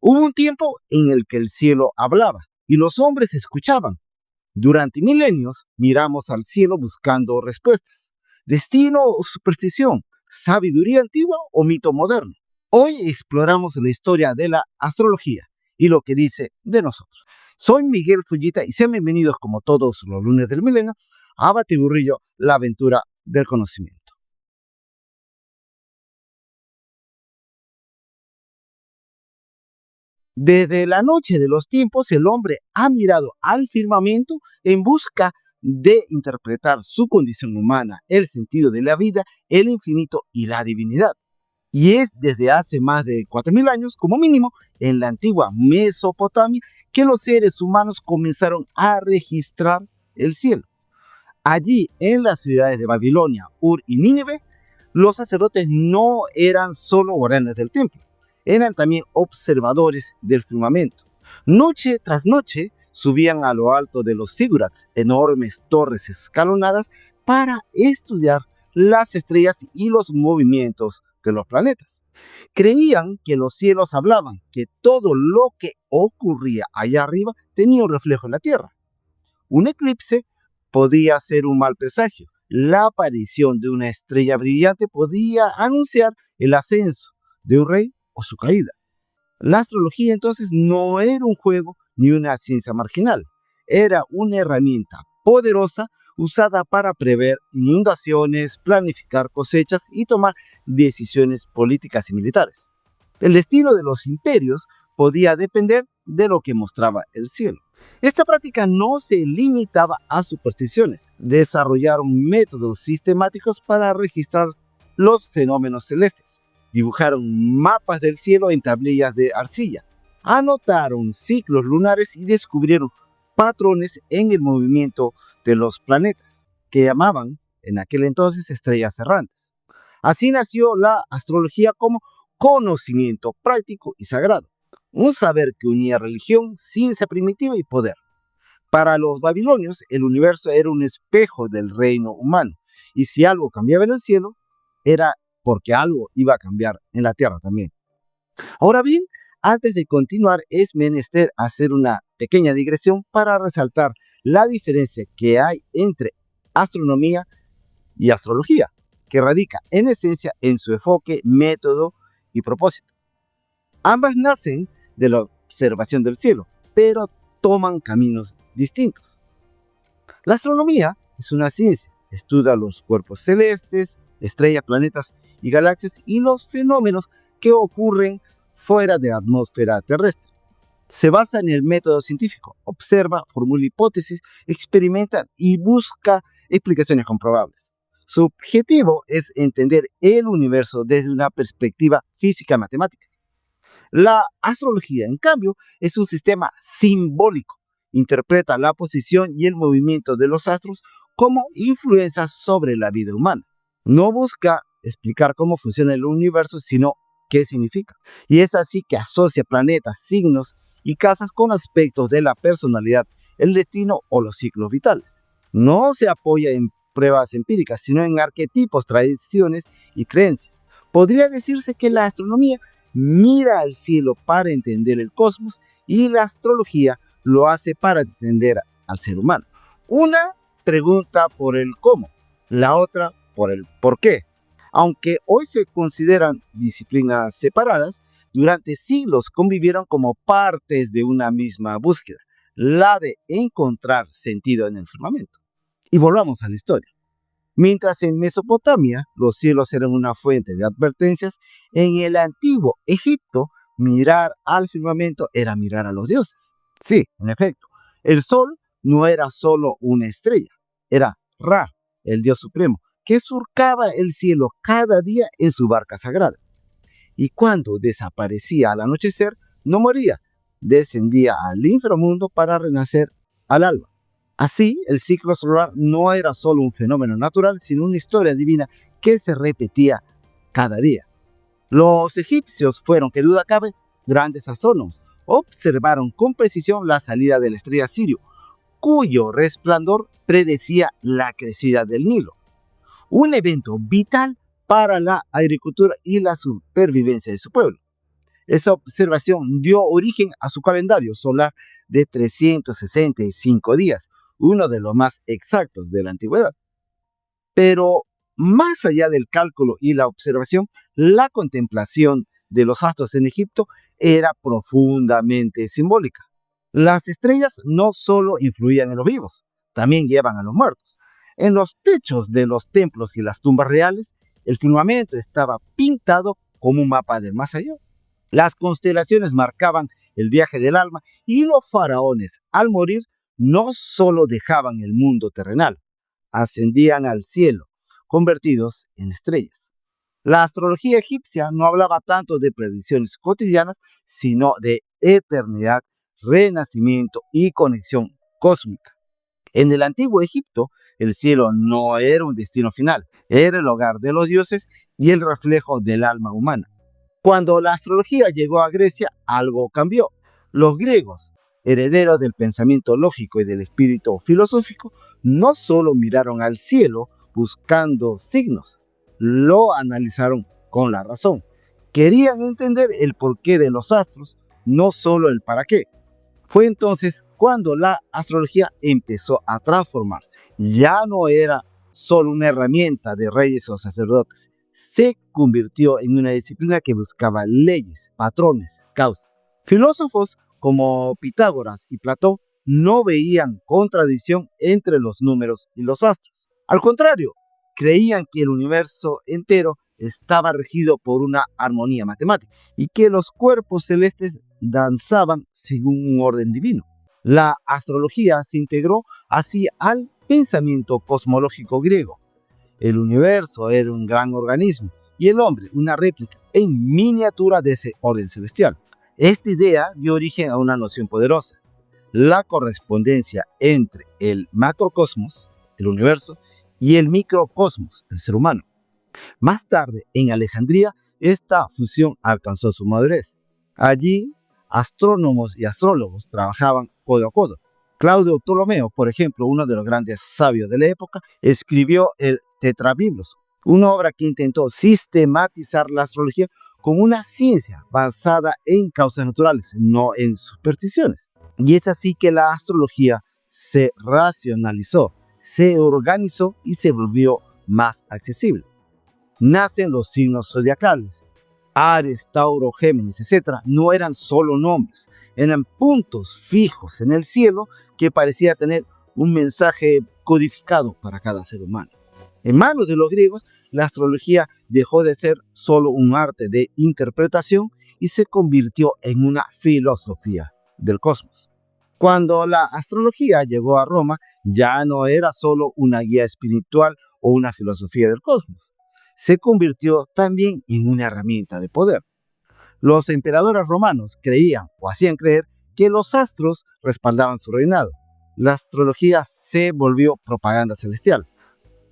Hubo un tiempo en el que el cielo hablaba y los hombres escuchaban. Durante milenios miramos al cielo buscando respuestas. Destino o superstición, sabiduría antigua o mito moderno. Hoy exploramos la historia de la astrología y lo que dice de nosotros. Soy Miguel Fullita y sean bienvenidos como todos los lunes del milenio a Batiburrillo, la aventura del conocimiento. Desde la noche de los tiempos, el hombre ha mirado al firmamento en busca de interpretar su condición humana, el sentido de la vida, el infinito y la divinidad. Y es desde hace más de 4.000 años, como mínimo, en la antigua Mesopotamia, que los seres humanos comenzaron a registrar el cielo. Allí, en las ciudades de Babilonia, Ur y Nínive, los sacerdotes no eran solo guardianes del templo, eran también observadores del firmamento. Noche tras noche subían a lo alto de los zigurats, enormes torres escalonadas, para estudiar las estrellas y los movimientos de los planetas. Creían que los cielos hablaban, que todo lo que ocurría allá arriba tenía un reflejo en la Tierra. Un eclipse podía ser un mal presagio. La aparición de una estrella brillante podía anunciar el ascenso de un rey o su caída. La astrología entonces no era un juego ni una ciencia marginal. Era una herramienta poderosa usada para prever inundaciones, planificar cosechas y tomar decisiones políticas y militares. El destino de los imperios podía depender de lo que mostraba el cielo. Esta práctica no se limitaba a supersticiones. Desarrollaron métodos sistemáticos para registrar los fenómenos celestes. Dibujaron mapas del cielo en tablillas de arcilla. Anotaron ciclos lunares y descubrieron patrones en el movimiento de los planetas, que llamaban en aquel entonces estrellas errantes. Así nació la astrología como conocimiento práctico y sagrado. Un saber que unía religión, ciencia primitiva y poder. Para los babilonios, el universo era un espejo del reino humano, y si algo cambiaba en el cielo, era porque algo iba a cambiar en la tierra también. Ahora bien, antes de continuar, es menester hacer una pequeña digresión para resaltar la diferencia que hay entre astronomía y astrología, que radica en esencia en su enfoque, método y propósito. Ambas nacen de la observación del cielo, pero toman caminos distintos. La astronomía es una ciencia, estudia los cuerpos celestes, estrellas, planetas y galaxias y los fenómenos que ocurren fuera de la atmósfera terrestre. Se basa en el método científico, observa, formula hipótesis, experimenta y busca explicaciones comprobables. Su objetivo es entender el universo desde una perspectiva física matemática. La astrología, en cambio, es un sistema simbólico. Interpreta la posición y el movimiento de los astros como influencias sobre la vida humana. No busca explicar cómo funciona el universo, sino qué significa. Y es así que asocia planetas, signos y casas con aspectos de la personalidad, el destino o los ciclos vitales. No se apoya en pruebas empíricas, sino en arquetipos, tradiciones y creencias. Podría decirse que la astronomía mira al cielo para entender el cosmos y la astrología lo hace para entender al ser humano. Una pregunta por el cómo, la otra por el por qué. Aunque hoy se consideran disciplinas separadas, durante siglos convivieron como partes de una misma búsqueda, la de encontrar sentido en el firmamento. Y volvamos a la historia. Mientras en Mesopotamia los cielos eran una fuente de advertencias, en el antiguo Egipto mirar al firmamento era mirar a los dioses. Sí, en efecto, el sol no era solo una estrella, era Ra, el dios supremo, que surcaba el cielo cada día en su barca sagrada. Y cuando desaparecía al anochecer, no moría, descendía al inframundo para renacer al alba. Así, el ciclo solar no era solo un fenómeno natural, sino una historia divina que se repetía cada día. Los egipcios fueron, que duda cabe, grandes astrónomos. Observaron con precisión la salida de la estrella Sirio, cuyo resplandor predecía la crecida del Nilo. Un evento vital para la agricultura y la supervivencia de su pueblo. Esa observación dio origen a su calendario solar de 365 días, uno de los más exactos de la antigüedad. Pero más allá del cálculo y la observación, la contemplación de los astros en Egipto era profundamente simbólica. Las estrellas no solo influían en los vivos, también guiaban a los muertos. En los techos de los templos y las tumbas reales, el firmamento estaba pintado como un mapa del más allá. Las constelaciones marcaban el viaje del alma y los faraones, al morir, no solo dejaban el mundo terrenal, ascendían al cielo, convertidos en estrellas. La astrología egipcia no hablaba tanto de predicciones cotidianas, sino de eternidad, renacimiento y conexión cósmica. En el antiguo Egipto, el cielo no era un destino final, era el hogar de los dioses y el reflejo del alma humana. Cuando la astrología llegó a Grecia, algo cambió. Los griegos, herederos del pensamiento lógico y del espíritu filosófico, no solo miraron al cielo buscando signos, lo analizaron con la razón. Querían entender el porqué de los astros, no solo el para qué. Fue entonces cuando la astrología empezó a transformarse. Ya no era solo una herramienta de reyes o sacerdotes. Se convirtió en una disciplina que buscaba leyes, patrones, causas. Filósofos como Pitágoras y Platón no veían contradicción entre los números y los astros. Al contrario, creían que el universo entero estaba regido por una armonía matemática y que los cuerpos celestes danzaban según un orden divino. La astrología se integró así al pensamiento cosmológico griego. El universo era un gran organismo y el hombre una réplica en miniatura de ese orden celestial. Esta idea dio origen a una noción poderosa: la correspondencia entre el macrocosmos, el universo, y el microcosmos, el ser humano. Más tarde, en Alejandría, esta fusión alcanzó su madurez. Allí, astrónomos y astrólogos trabajaban codo a codo. Claudio Ptolomeo, por ejemplo, uno de los grandes sabios de la época, escribió el Tetrabiblos, una obra que intentó sistematizar la astrología como una ciencia basada en causas naturales, no en supersticiones. Y es así que la astrología se racionalizó, se organizó y se volvió más accesible. Nacen los signos zodiacales. Aries, Tauro, Géminis, etc. no eran solo nombres, eran puntos fijos en el cielo que parecía tener un mensaje codificado para cada ser humano. En manos de los griegos, la astrología dejó de ser solo un arte de interpretación y se convirtió en una filosofía del cosmos. Cuando la astrología llegó a Roma, ya no era solo una guía espiritual o una filosofía del cosmos. Se convirtió también en una herramienta de poder. Los emperadores romanos creían o hacían creer que los astros respaldaban su reinado. La astrología se volvió propaganda celestial.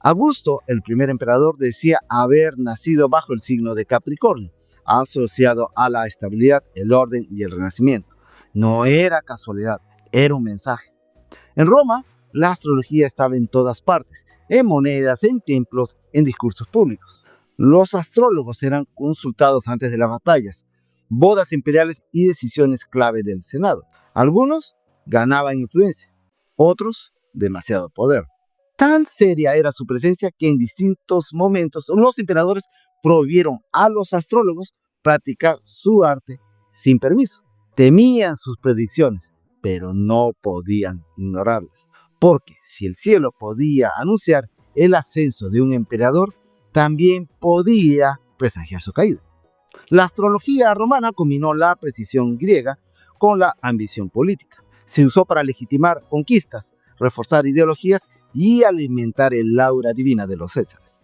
Augusto, el primer emperador, decía haber nacido bajo el signo de Capricornio, asociado a la estabilidad, el orden y el renacimiento. No era casualidad, era un mensaje. En Roma, la astrología estaba en todas partes, en monedas, en templos, en discursos públicos. Los astrólogos eran consultados antes de las batallas, bodas imperiales y decisiones clave del Senado. Algunos ganaban influencia, otros demasiado poder. Tan seria era su presencia que en distintos momentos los emperadores prohibieron a los astrólogos practicar su arte sin permiso. Temían sus predicciones, pero no podían ignorarlas, porque si el cielo podía anunciar el ascenso de un emperador, también podía presagiar su caída. La astrología romana combinó la precisión griega con la ambición política. Se usó para legitimar conquistas, reforzar ideologías y alimentar el aura divina de los Césares.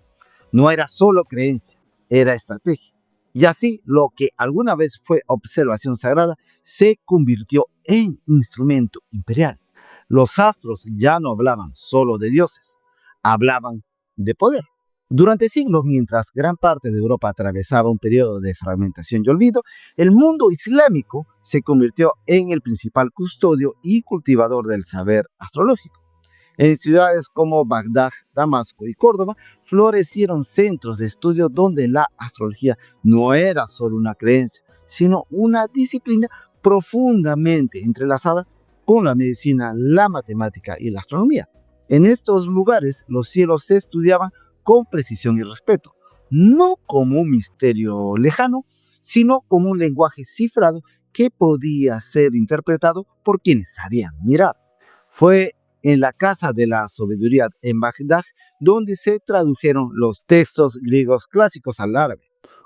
No era solo creencia, era estrategia. Y así, lo que alguna vez fue observación sagrada se convirtió en instrumento imperial. Los astros ya no hablaban solo de dioses, hablaban de poder. Durante siglos, mientras gran parte de Europa atravesaba un periodo de fragmentación y olvido, el mundo islámico se convirtió en el principal custodio y cultivador del saber astrológico. En ciudades como Bagdad, Damasco y Córdoba florecieron centros de estudio donde la astrología no era solo una creencia, sino una disciplina profundamente entrelazada con la medicina, la matemática y la astronomía. En estos lugares los cielos se estudiaban con precisión y respeto, no como un misterio lejano, sino como un lenguaje cifrado que podía ser interpretado por quienes sabían mirar. Fue en la Casa de la Sabiduría en Bagdad donde se tradujeron los textos griegos clásicos al árabe.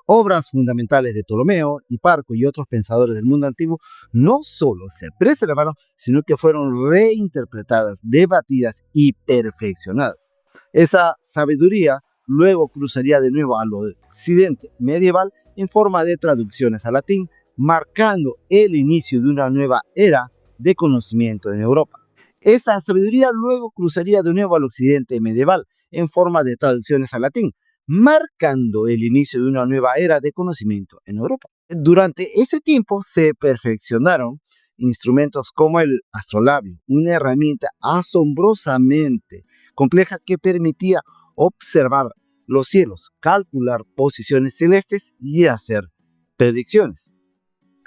Obras fundamentales de Ptolomeo, Hiparco y otros pensadores del mundo antiguo no solo se preservaron, sino que fueron reinterpretadas, debatidas y perfeccionadas. Esa sabiduría luego cruzaría de nuevo al occidente medieval en forma de traducciones al latín, marcando el inicio de una nueva era de conocimiento en Europa. Esa sabiduría luego cruzaría de nuevo al occidente medieval en forma de traducciones al latín, marcando el inicio de una nueva era de conocimiento en Europa. Durante ese tiempo se perfeccionaron instrumentos como el astrolabio, una herramienta asombrosamente compleja que permitía observar los cielos, calcular posiciones celestes y hacer predicciones.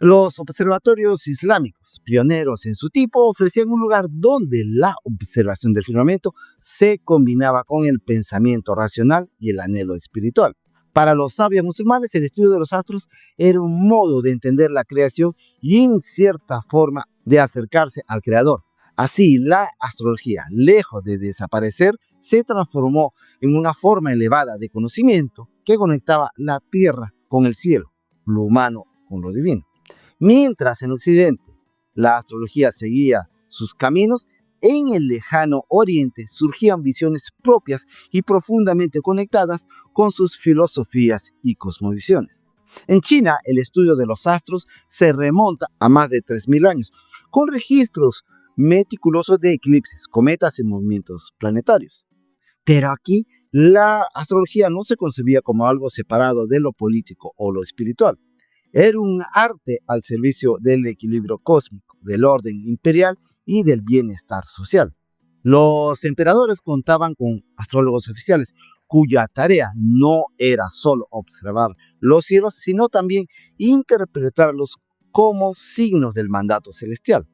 Los observatorios islámicos, pioneros en su tipo, ofrecían un lugar donde la observación del firmamento se combinaba con el pensamiento racional y el anhelo espiritual. Para los sabios musulmanes, el estudio de los astros era un modo de entender la creación y, en cierta forma, de acercarse al Creador. Así, la astrología, lejos de desaparecer, se transformó en una forma elevada de conocimiento que conectaba la tierra con el cielo, lo humano con lo divino. Mientras en Occidente la astrología seguía sus caminos, en el lejano Oriente surgían visiones propias y profundamente conectadas con sus filosofías y cosmovisiones. En China, el estudio de los astros se remonta a más de 3000 años, con registros meticulosos de eclipses, cometas y movimientos planetarios. Pero aquí, la astrología no se concebía como algo separado de lo político o lo espiritual. Era un arte al servicio del equilibrio cósmico, del orden imperial y del bienestar social. Los emperadores contaban con astrólogos oficiales, cuya tarea no era solo observar los cielos, sino también interpretarlos como signos del mandato celestial.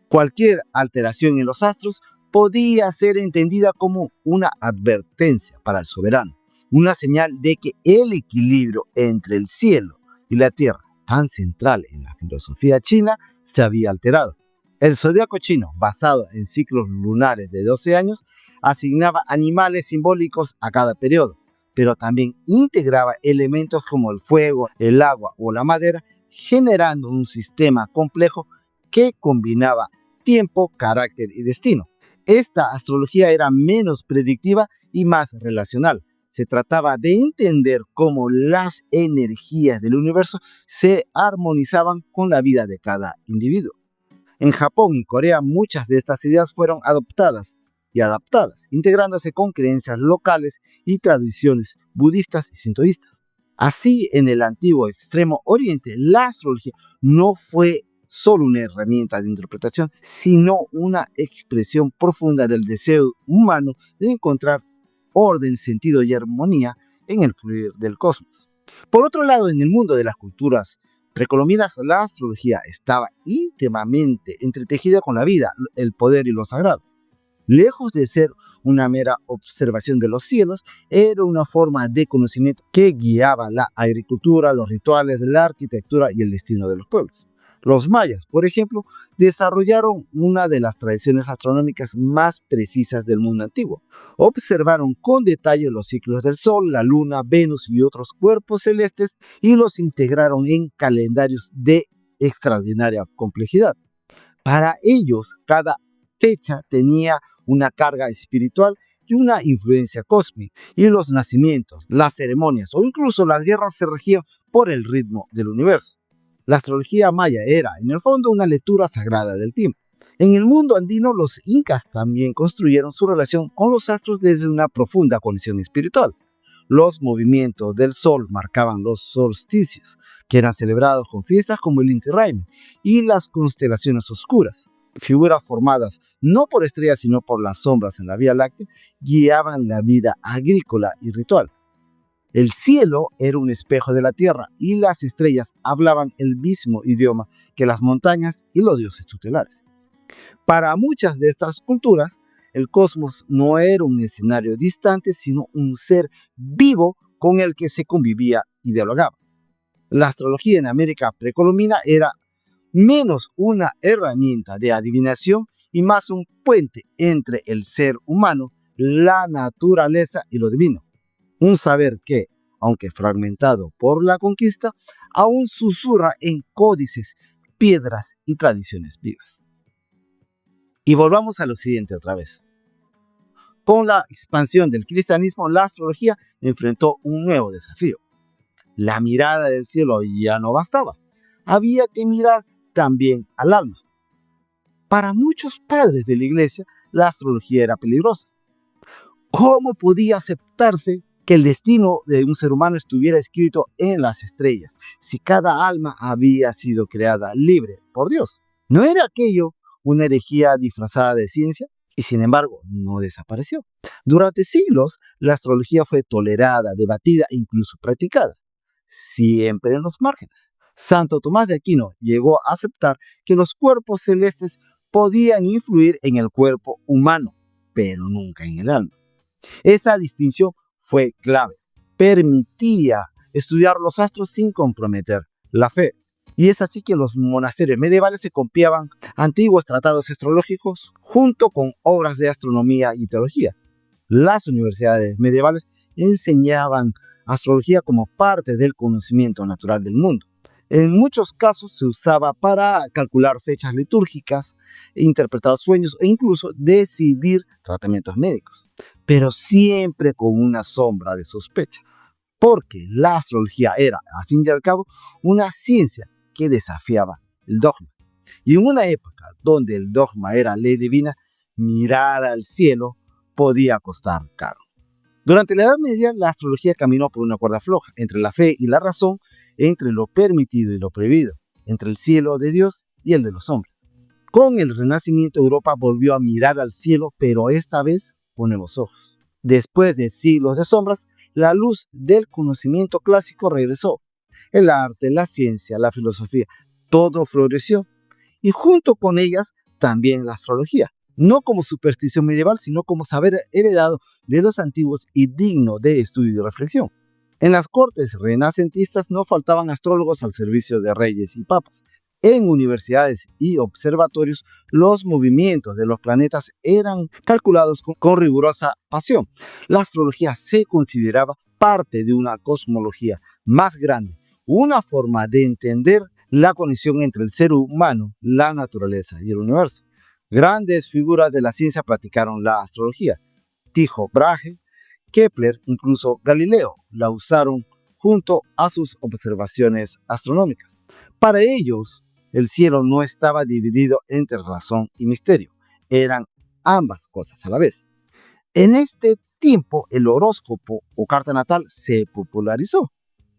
Cualquier alteración en los astros podía ser entendida como una advertencia para el soberano, una señal de que el equilibrio entre el cielo y la tierra, tan central en la filosofía china, se había alterado. El zodiaco chino, basado en ciclos lunares de 12 años, asignaba animales simbólicos a cada periodo, pero también integraba elementos como el fuego, el agua o la madera, generando un sistema complejo que combinaba tiempo, carácter y destino. Esta astrología era menos predictiva y más relacional. Se trataba de entender cómo las energías del universo se armonizaban con la vida de cada individuo. En Japón y Corea muchas de estas ideas fueron adoptadas y adaptadas, integrándose con creencias locales y tradiciones budistas y sintoístas. Así, en el antiguo Extremo Oriente, la astrología no fue solo una herramienta de interpretación, sino una expresión profunda del deseo humano de encontrar orden, sentido y armonía en el fluir del cosmos. Por otro lado, en el mundo de las culturas precolombinas, la astrología estaba íntimamente entretejida con la vida, el poder y lo sagrado. Lejos de ser una mera observación de los cielos, era una forma de conocimiento que guiaba la agricultura, los rituales, la arquitectura y el destino de los pueblos. Los mayas, por ejemplo, desarrollaron una de las tradiciones astronómicas más precisas del mundo antiguo. Observaron con detalle los ciclos del Sol, la Luna, Venus y otros cuerpos celestes y los integraron en calendarios de extraordinaria complejidad. Para ellos, cada fecha tenía una carga espiritual y una influencia cósmica, y los nacimientos, las ceremonias o incluso las guerras se regían por el ritmo del universo. La astrología maya era, en el fondo, una lectura sagrada del tiempo. En el mundo andino, los incas también construyeron su relación con los astros desde una profunda conexión espiritual. Los movimientos del sol marcaban los solsticios, que eran celebrados con fiestas como el Inti Raymi, y las constelaciones oscuras, figuras formadas no por estrellas sino por las sombras en la Vía Láctea, guiaban la vida agrícola y ritual. El cielo era un espejo de la tierra y las estrellas hablaban el mismo idioma que las montañas y los dioses tutelares. Para muchas de estas culturas, el cosmos no era un escenario distante, sino un ser vivo con el que se convivía y dialogaba. La astrología en América precolombina era menos una herramienta de adivinación y más un puente entre el ser humano, la naturaleza y lo divino. Un saber que, aunque fragmentado por la conquista, aún susurra en códices, piedras y tradiciones vivas. Y volvamos al occidente otra vez. Con la expansión del cristianismo, la astrología enfrentó un nuevo desafío. La mirada del cielo ya no bastaba. Había que mirar también al alma. Para muchos padres de la iglesia, la astrología era peligrosa. ¿Cómo podía aceptarse que el destino de un ser humano estuviera escrito en las estrellas, si cada alma había sido creada libre por Dios? ¿No era aquello una herejía disfrazada de ciencia? Y sin embargo, no desapareció. Durante siglos, la astrología fue tolerada, debatida e incluso practicada, siempre en los márgenes. Santo Tomás de Aquino llegó a aceptar que los cuerpos celestes podían influir en el cuerpo humano, pero nunca en el alma. Esa distinción fue clave. Permitía estudiar los astros sin comprometer la fe. Y es así que los monasterios medievales se copiaban antiguos tratados astrológicos junto con obras de astronomía y teología. Las universidades medievales enseñaban astrología como parte del conocimiento natural del mundo. En muchos casos se usaba para calcular fechas litúrgicas, interpretar sueños e incluso decidir tratamientos médicos, pero siempre con una sombra de sospecha, porque la astrología era, a fin y al cabo, una ciencia que desafiaba el dogma. Y en una época donde el dogma era ley divina, mirar al cielo podía costar caro. Durante la Edad Media, la astrología caminó por una cuerda floja, entre la fe y la razón, entre lo permitido y lo prohibido, entre el cielo de Dios y el de los hombres. Con el Renacimiento, Europa volvió a mirar al cielo, pero esta vez con nuevos ojos. Después de siglos de sombras, la luz del conocimiento clásico regresó. El arte, la ciencia, la filosofía, todo floreció. Y junto con ellas, también la astrología. No como superstición medieval, sino como saber heredado de los antiguos y digno de estudio y reflexión. En las cortes renacentistas no faltaban astrólogos al servicio de reyes y papas. En universidades y observatorios, los movimientos de los planetas eran calculados con rigurosa pasión. La astrología se consideraba parte de una cosmología más grande, una forma de entender la conexión entre el ser humano, la naturaleza y el universo. Grandes figuras de la ciencia practicaron la astrología. Tycho Brahe, Kepler, incluso Galileo, la usaron junto a sus observaciones astronómicas. Para ellos, el cielo no estaba dividido entre razón y misterio, eran ambas cosas a la vez. En este tiempo, el horóscopo o carta natal se popularizó.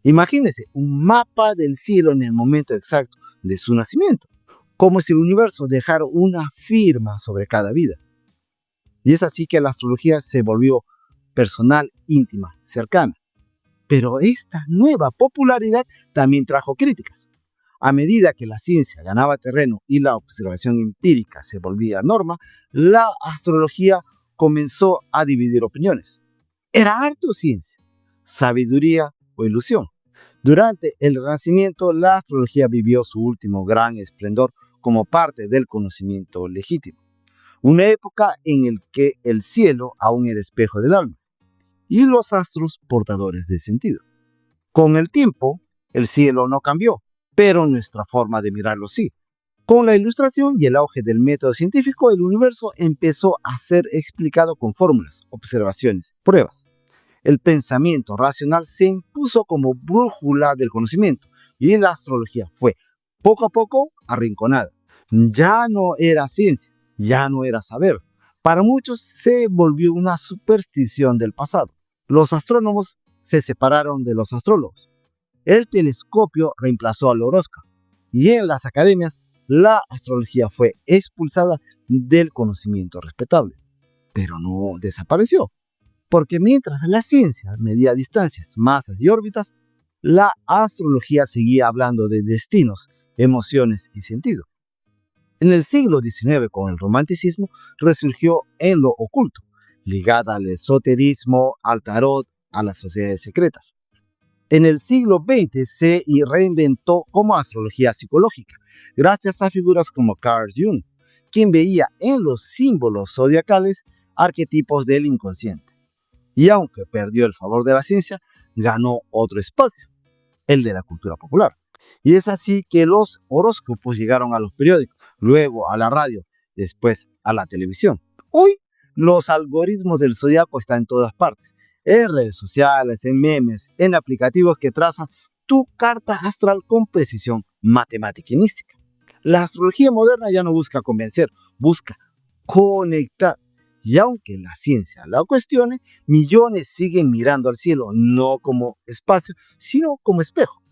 Imagínense un mapa del cielo en el momento exacto de su nacimiento, como si el universo dejara una firma sobre cada vida. Y es así que la astrología se volvió personal, íntima, cercana. Pero esta nueva popularidad también trajo críticas. A medida que la ciencia ganaba terreno y la observación empírica se volvía norma, la astrología comenzó a dividir opiniones. ¿Era arte o ciencia? ¿Sabiduría o ilusión? Durante el Renacimiento, la astrología vivió su último gran esplendor como parte del conocimiento legítimo. Una época en la que el cielo aún era espejo del alma y los astros portadores de sentido. Con el tiempo, el cielo no cambió, pero nuestra forma de mirarlo sí. Con la ilustración y el auge del método científico, el universo empezó a ser explicado con fórmulas, observaciones, pruebas. El pensamiento racional se impuso como brújula del conocimiento y la astrología fue, poco a poco, arrinconada. Ya no era ciencia, ya no era saber. Para muchos se volvió una superstición del pasado. Los astrónomos se separaron de los astrólogos. El telescopio reemplazó al horóscopo. Y en las academias, la astrología fue expulsada del conocimiento respetable. Pero no desapareció. Porque mientras la ciencia medía distancias, masas y órbitas, la astrología seguía hablando de destinos, emociones y sentido. En el siglo XIX, con el romanticismo, resurgió en lo oculto, ligada al esoterismo, al tarot, a las sociedades secretas. En el siglo XX se reinventó como astrología psicológica, gracias a figuras como Carl Jung, quien veía en los símbolos zodiacales arquetipos del inconsciente. Y aunque perdió el favor de la ciencia, ganó otro espacio, el de la cultura popular. Y es así que los horóscopos llegaron a los periódicos, luego a la radio, después a la televisión. Hoy, los algoritmos del zodiaco están en todas partes, en redes sociales, en memes, en aplicativos que trazan tu carta astral con precisión matemática y mística. La astrología moderna ya no busca convencer, busca conectar. Y aunque la ciencia la cuestione, millones siguen mirando al cielo, no como espacio, sino como espejo.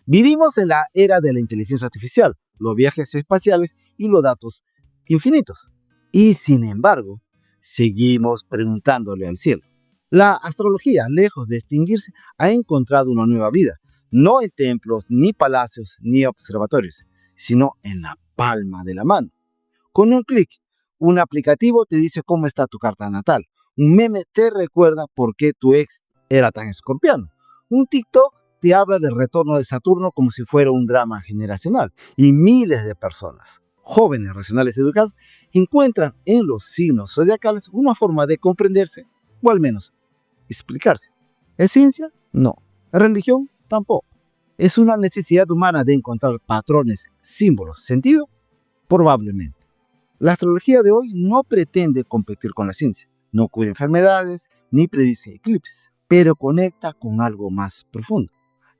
Vivimos en la era de la inteligencia artificial, los viajes espaciales y los datos infinitos. Y sin embargo, seguimos preguntándole al cielo. La astrología, lejos de extinguirse, ha encontrado una nueva vida, no en templos, ni palacios, ni observatorios, sino en la palma de la mano. Con un clic, un aplicativo te dice cómo está tu carta natal. Un meme te recuerda por qué tu ex era tan escorpiano. Un TikTok te habla del retorno de Saturno como si fuera un drama generacional. Y miles de personas, jóvenes, racionales y educadas, encuentran en los signos zodiacales una forma de comprenderse, o al menos explicarse. ¿Es ciencia? No. ¿Religión? Tampoco. ¿Es una necesidad humana de encontrar patrones, símbolos, sentido? Probablemente. La astrología de hoy no pretende competir con la ciencia, no cura enfermedades, ni predice eclipses, pero conecta con algo más profundo,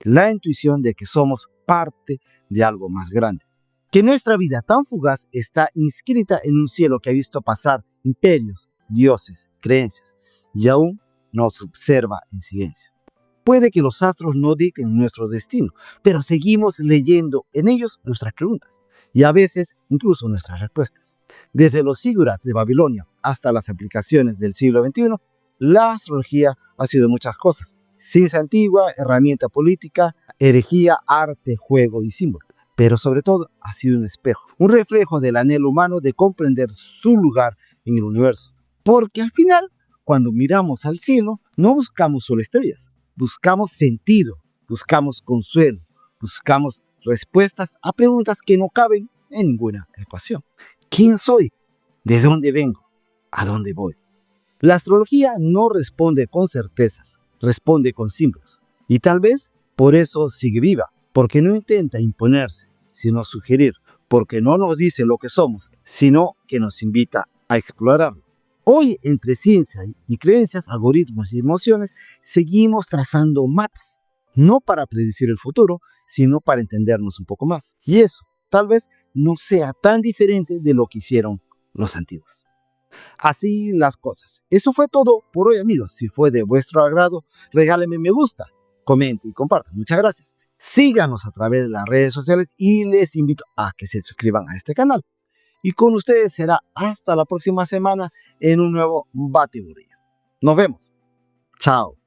la intuición de que somos parte de algo más grande, que nuestra vida tan fugaz está inscrita en un cielo que ha visto pasar imperios, dioses, creencias, y aún nos observa en silencio. Puede que los astros no dicten nuestro destino, pero seguimos leyendo en ellos nuestras preguntas y a veces incluso nuestras respuestas. Desde los sigurats de Babilonia hasta las aplicaciones del siglo XXI, la astrología ha sido muchas cosas. Ciencia antigua, herramienta política, herejía, arte, juego y símbolo. Pero sobre todo ha sido un espejo, un reflejo del anhelo humano de comprender su lugar en el universo. Porque al final, cuando miramos al cielo, no buscamos solo estrellas. Buscamos sentido, buscamos consuelo, buscamos respuestas a preguntas que no caben en ninguna ecuación. ¿Quién soy? ¿De dónde vengo? ¿A dónde voy? La astrología no responde con certezas, responde con símbolos. Y tal vez por eso sigue viva, porque no intenta imponerse, sino sugerir, porque no nos dice lo que somos, sino que nos invita a explorarlo. Hoy, entre ciencia y creencias, algoritmos y emociones, seguimos trazando mapas, no para predecir el futuro, sino para entendernos un poco más. Y eso, tal vez, no sea tan diferente de lo que hicieron los antiguos. Así las cosas. Eso fue todo por hoy, amigos. Si fue de vuestro agrado, regálenme me gusta, comente y compartan. Muchas gracias. Síganos a través de las redes sociales y les invito a que se suscriban a este canal. Y con ustedes será hasta la próxima semana en un nuevo Batiburrillo. Nos vemos. Chao.